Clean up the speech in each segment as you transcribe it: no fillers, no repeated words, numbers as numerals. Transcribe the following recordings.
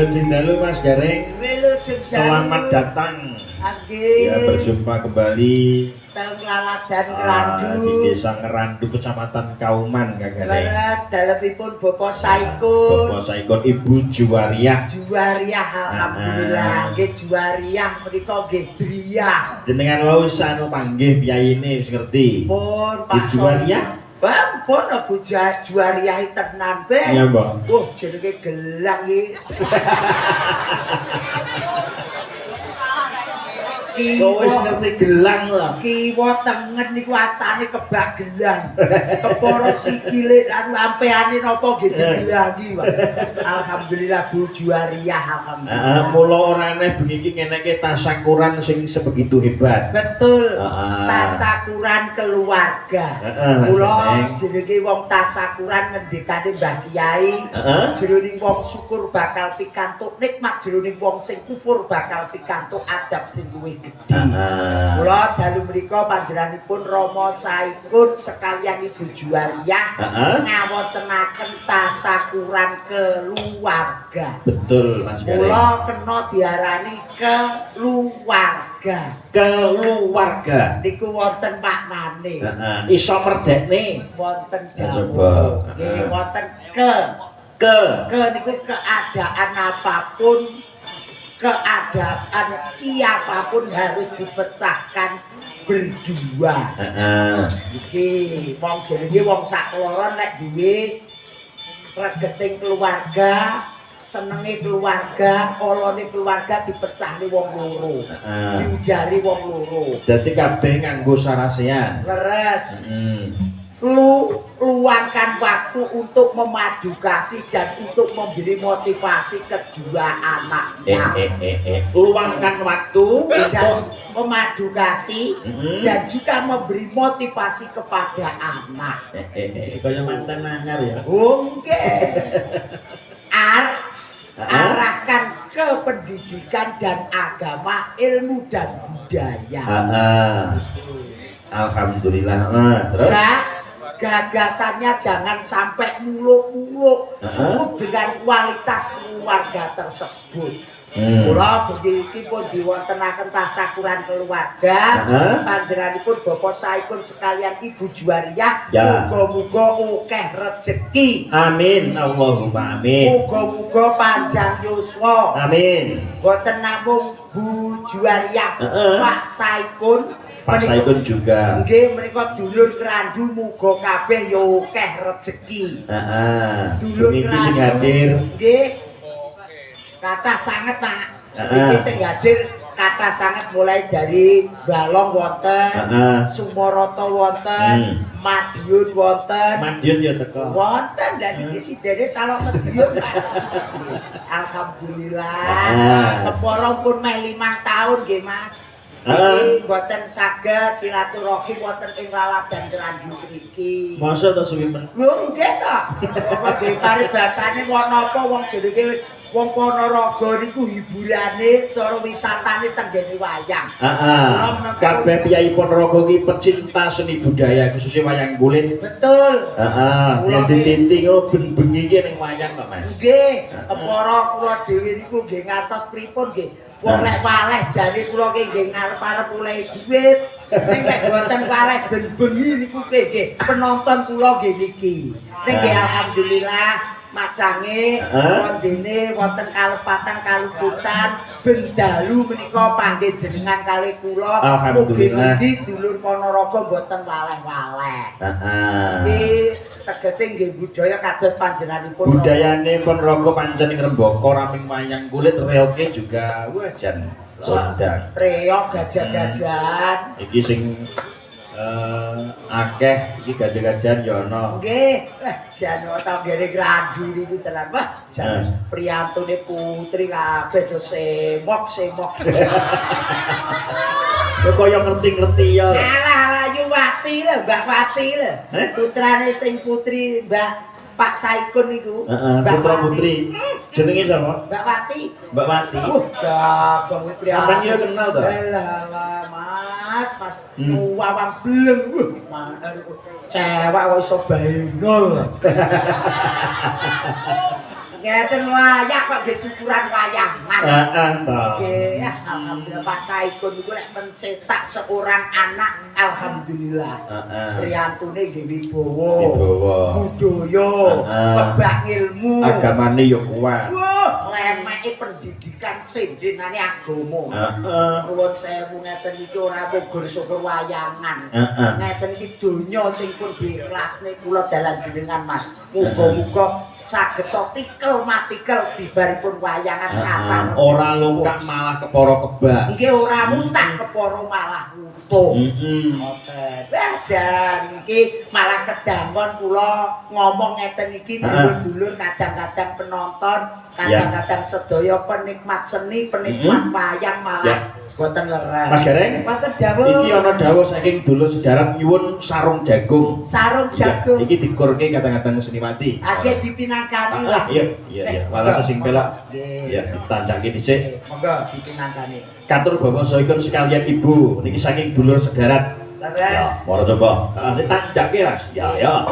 Wilujeng dalu Mas Gareng. Wilujeng dalu. Selamat datang. Nggih. Ya berjumpa kembali Teng Laladan Ngerandu. Di Desa Ngerandu Kecamatan Kauman Kang Gareng. Leres dalemipun Bapak Saikun. Bapak Saikun Ibu Juwariah. Juwariah alhamdulillah. Nggih Juwariah menika nggih Driyah. Jenengan wau sanu panggih piyayine wis ngerti. Pun Ibu Pak Juwariah. Bang, pun Ibu Juwariah tenan be. Iya, Mbak. Jenenge gelang iki. Kok wis ngerti gelang lho. Kiwa tengen niku astane kebak gelang. Kepara sikile anu ampeane napa nggih digelangi, Pak. Alhamdulillah Bu Juwariah alhamdulillah. Mula ora aneh bengi iki ngeneke tasakuran sing sebegitu hebat. Betul. Tasakuran keluarga. Mula jenenge wong tasakuran ngendikane Mbah Kyai. Jroning wong syukur bakal pikantuk nikmat, jroning wong sing kufur bakal pikantuk adab sing luwih gedhe. Kula dalu menika panjenenganipun Rama Saikun sekalian Ibu Juwariah ngawontenaken tasakuran keluarga. Betul Mas Gareng. Kula kena diarani keluarga. Keluarga. Niku wonten maknane. Iso merdekne. Wonten Coba. Nggih wonten ke niku keadaan apapun, keadaan siapapun harus dipecahkan berdua. Iki wong jenenge wong sakloron nek duwe regeting keluarga, senenge keluarga, olone keluarga dipecahne wong loro. Diujari wong loro. Dadi kabeh nganggo sarasean. Leres. Luangkan waktu untuk memadu kasih dan untuk memberi motivasi kedua anaknya. Luangkan waktu dan memadu kasih dan juga memberi motivasi kepada anak. Kaya mantan anyar ya. Arahkan ke pendidikan dan agama, ilmu dan budaya. Alhamdulillah. Terus gagasannya jangan sampai muluk-muluk, cukup dengan kualitas keluarga tersebut. Kula begini pun diwontenaken tasakuran keluarga, panjenenganipun Bapak Saikun sekalian Ibu Juwariah, muga-muga akeh rezeki. Amin, Allahumma amin. Muga-muga panjang yuswa. Amin. Boten namung Bu Juwariah, Pak Saikun. Pak Saikun juga. Nggih menika dulur Ngerandu muga kabeh ya akeh rezeki. Dulur Niki sing hadir. Nggih. Kathah sanget, Pak. Niki sing hadir kathah sanget mulai dari Balong wonten, Sumarata wonten, Madiun wonten. Madiun ya teko. Wonten dan niki sidene salok Madiun, Pak. Alhamdulillah. Kepara pun meh 5 tahun nggih, Mas. Mboten saged silaturahim wonten ing Laladan Ngerandu mriki. Masa to suwi men. Lho nggih to. Apa paribasane wong napa wong jenenge wong Ponorogo niku hiburane cara wisatane tenggene wayang. Kabeh piyai Ponorogo iki pecinta seni budaya khususnya wayang kulit. Betul. Yen dititi kok ben-bengi iki ning wayang kok, Mas. Nggih, kepara kula dhewe niku nggih ngantos pripun nggih. Wong lek waleh jane kula ki nggih ngarep-arep oleh dhuwit. Ning lek boten waleh ben bengi niku nggih penonton kula nggih niki. Ning nggih alhamdulillah macange wondene wonten kalepatan kaluputan bendalu menika panggih jenengan kalih kula. Mugi-mugi dulur Ponorogo boten waleh-waleh. Iki tegese nggih budaya kados panjenenganipun. Budayane Ponorogo pancen ngrembaka raming wayang kulit reoke juga wajan sondang. Reok gajah-gajahan. Iki sing akeh iki gajah-gajahan ya ana. Nggih, jan ta ngene Ngerandu niku tenan. Wah, jan priyantune putri kabeh do semok-semok. Kok kaya ngerti-ngerti ya. Alah Yuwati lho, Mbak Wati lho. Putrane sing putri Mbak Pak Saikun niku. Putra putri. Jenenge sapa? Mbak Wati. Mbak Wati. Cabang priya. Sampeyan ya kenal to? Lah, Mas. Wawang bleng. Mana cewek kok iso bainol. ngeten layak kok nggih syukuran wayangan. Heeh to. Nggih, alhamdulillah Pak Saikun niku lek mencetak seorang anak alhamdulillah. Heeh. Priyantune nggih wibawa. Wibawa. Budaya, kebak ilmu. Agamane yo kuat. Wah, lemeke pendidikan sendenane agama. Heeh. Nuwun sewu ngeten iki ora pugur syukur wayangan. Heeh. Ngeten iki donya sing pun diikhlasne kula dalan jenengan Mas. Muga-muga saged tikel matikel bibaripun wayangan kapan. Ora lungkak malah kepara kebak. Nggih ora muntah kepara malah utuh. Heeh. Ngoten. Wah jan iki malah kedangon kula ngomong ngeten iki dulur-dulur kadang-kadang penonton, kadang-kadang sedaya penikmat seni, penikmat wayang malah boten leres. Mas Gareng, Wonten dawuh. iki ana dawuh saking dulur sedarat nyuwun sarung jagung. Sarung jagung. Iki dikurke kadang-kadang Seniwati. Akeh dipinangkani lah. Iya. Walas sing pelok. Ya, ditanjake dhisik. Monggo dipinangkani. Katur Bapak Soikun sekalian Ibu, niki saking dulur sedarat. Leres. Moro coba. Ditanjake, Mas. Ya.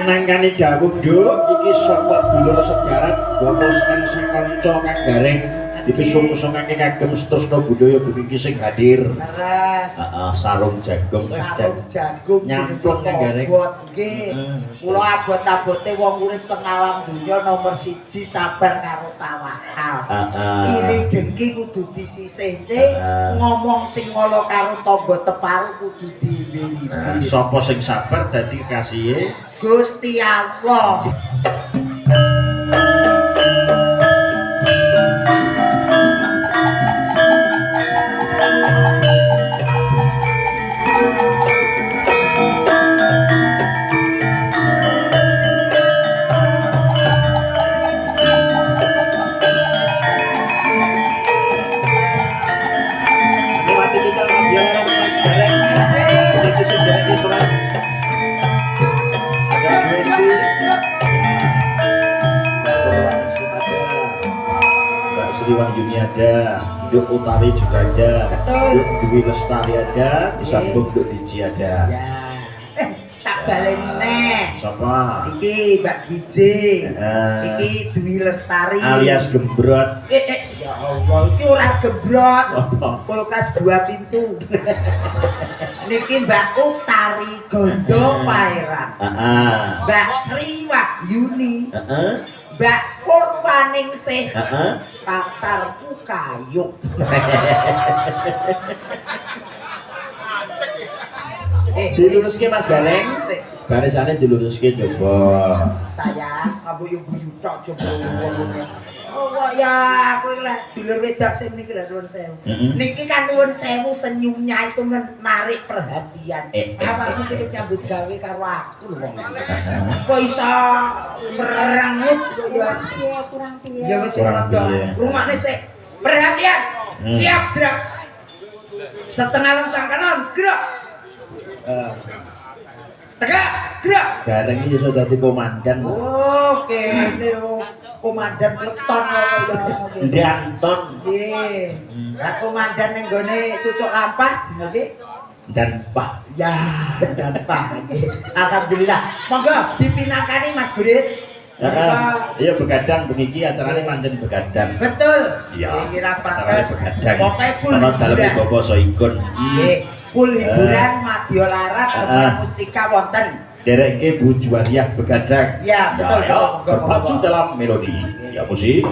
minangkani dawuh nduk iki sapa dulur sejarat Bapak Sang Kanca Kang Gareng Dipesung-pesungake kagem Setresna Budaya Bumi sing hadir. Leres. Sarung jagung Sarung jagung nyamplung nggih. Nggih. Kula abot-abote wong urip teng alam dunya nomor 1 sabar karo tawakal. Iri dengki kudu disisihke, ngomong sing ngolo karo tangga teparu kudu diwiri. Sapa sing sabar dadi kasihe Gusti Allah. Wahyuni ada, Duk Utari juga ada, Duk Dwi Lestari ada, disambung Duk Diji ada. Ya. Tak baleni neh. Sapa? Iki Mbak Gije. Iki Dwi Lestari. Alias Gembrot. Ya Allah, iki ora gembrot. Kulkas 2 pintu. Niki Mbak Utari Gondo Pairan. Mbak Sri Wahyuni. Mbak Purwaningsih. Pacarku Kayuk. Diluruske Mas Galeng. Barisane diluruske coba. Sayang, kamu yo guyu tok coba ngomongnya. Oh ya, aku lek dulur wedak sing niki lho nuwun sewu. Niki kan nuwun sewu senyumnya itu menarik perhatian. Awakmu iki nyambut gawe karo aku lho wong. Kok iso merengut ya? Iya, kurang piye. Ya wis rada. Rumakne sik. Perhatian. Siap gerak. Setengah lencang kanan, gerak. Tegak, gerak. Gareng iki iso dadi komandan. Oke, ini komandan peleton ya. Danton Nggih. Lah komandan ning gone cucuk lampah nggih. dan Pak. Ya, dan Pak. Alhamdulillah. Monggo dipinakani Mas Gurit. Iya begadang begini acarane pancen begadang. Betul. Iya. Kira Acarane pantes. begadang. Pokoke full. Sono daleme Bapak Soikun. Nggih. Full hiburan Madya Laras Kembang Mustika wonten. Derek ke Bu Juwariah begadang. Ya, betul. Ya, berpacu dalam melodi. Ya musik.